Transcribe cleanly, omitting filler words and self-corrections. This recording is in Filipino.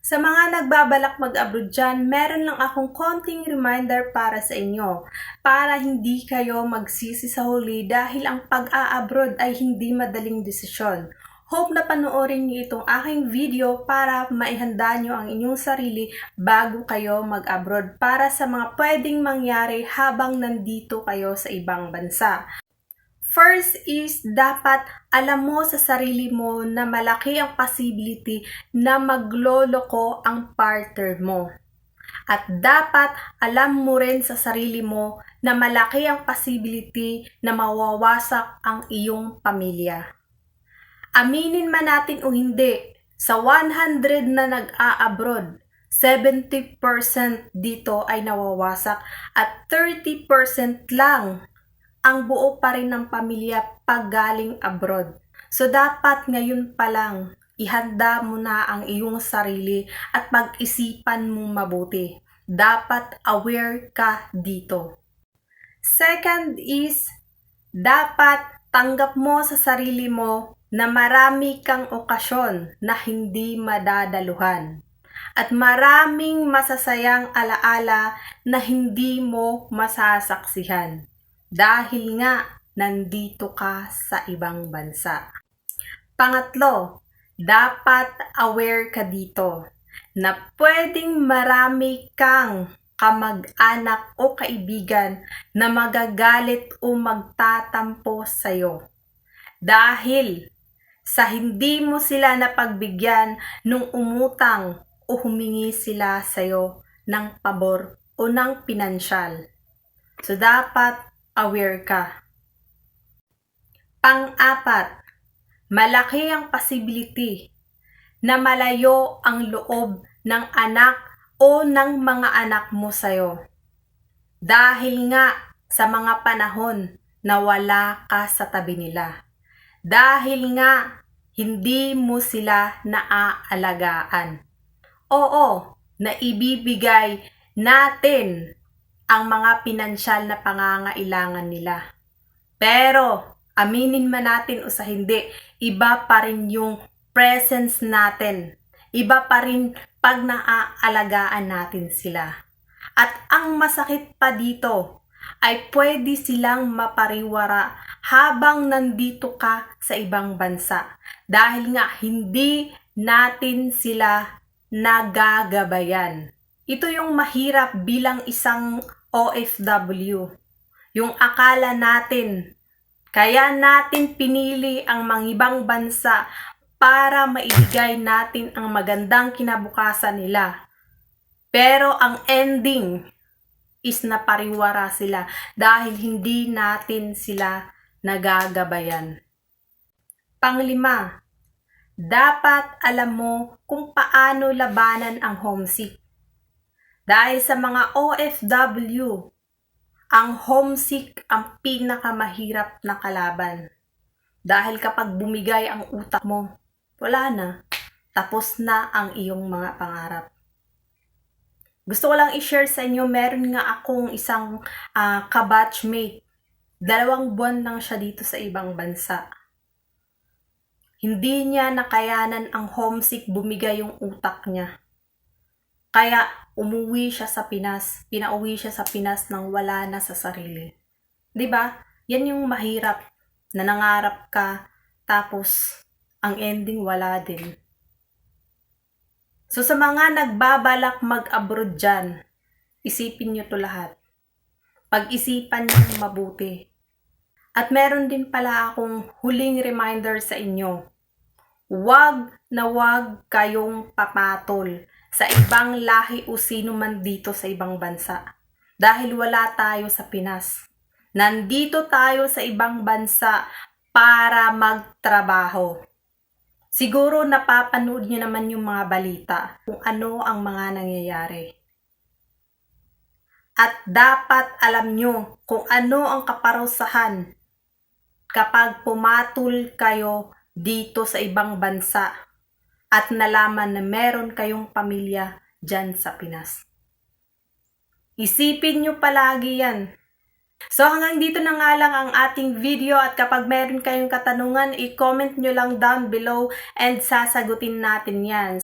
Sa mga nagbabalak mag-abroad dyan, meron lang akong konting reminder para sa inyo para hindi kayo magsisi sa huli dahil ang pag-a-abroad ay hindi madaling desisyon. Hope na panoorin niyo itong aking video para maihanda niyo ang inyong sarili bago kayo mag-abroad para sa mga pwedeng mangyari habang nandito kayo sa ibang bansa. First is, dapat alam mo sa sarili mo na malaki ang possibility na magloloko ang partner mo. At dapat alam mo rin sa sarili mo na malaki ang possibility na mawawasak ang iyong pamilya. Aminin man natin o hindi, sa 100 na nag-a-abroad, 70% dito ay nawawasak at 30% lang ang buo pa rin ng pamilya pag galing abroad. So dapat ngayon pa lang, ihanda mo na ang iyong sarili at pag-isipan mo mabuti. Dapat aware ka dito. Second is, dapat tanggap mo sa sarili mo na marami kang okasyon na hindi madadaluhan. At maraming masasayang alaala na hindi mo masasaksihan. Dahil nga, nandito ka sa ibang bansa. Pangatlo, dapat aware ka dito na pwedeng marami kang kamag-anak o kaibigan na magagalit o magtatampo sa'yo. Dahil sa hindi mo sila napagbigyan nung umutang o humingi sila sa'yo ng pabor o ng pinansyal. So dapat aware ka. Pang-apat, malaki ang possibility na malayo ang loob ng anak o ng mga anak mo sa'yo. Dahil nga sa mga panahon na wala ka sa tabi nila. Dahil nga hindi mo sila naaalagaan. Oo, naibibigay natin ang mga pinansyal na pangangailangan nila. Pero, aminin man natin o sa hindi, iba pa rin yung presence natin. Iba pa rin pag naaalagaan natin sila. At ang masakit pa dito ay pwede silang mapariwara habang nandito ka sa ibang bansa. Dahil nga hindi natin sila nagagabayan. Ito yung mahirap bilang isang OFW. Yung akala natin, kaya natin pinili ang mangibang bansa para maibigay natin ang magandang kinabukasan nila. Pero ang ending is napariwara sila dahil hindi natin sila nagagabayan. Panglima, dapat alam mo kung paano labanan ang homesick. Dahil sa mga OFW, ang homesick ang pinakamahirap na kalaban. Dahil kapag bumigay ang utak mo, wala na. Tapos na ang iyong mga pangarap. Gusto ko lang i-share sa inyo, meron nga akong isang kabatchmate. 2 buwan lang siya dito sa ibang bansa. Hindi niya nakayanan ang homesick, bumigay yung utak niya. Kaya umuwi siya sa Pinas, pinauwi siya sa Pinas nang wala na sa sarili. 'Di ba? Yan yung mahirap na nangarap ka tapos ang ending wala din. So sa mga nagbabalak mag-abroad dyan, isipin nyo to lahat. Pag-isipan nyo mabuti. At meron din pala akong huling reminder sa inyo. Huwag na huwag kayong papatol sa ibang lahi o sino man dito sa ibang bansa. Dahil wala tayo sa Pinas. Nandito tayo sa ibang bansa para magtrabaho. Siguro napapanood nyo naman yung mga balita kung ano ang mga nangyayari. At dapat alam nyo kung ano ang kaparusahan kapag pumatol kayo dito sa ibang bansa at nalaman na meron kayong pamilya dyan sa Pinas. Isipin nyo palagi yan. So hanggang dito na nga lang ang ating video at kapag meron kayong katanungan, i-comment nyo lang down below and sasagutin natin yan.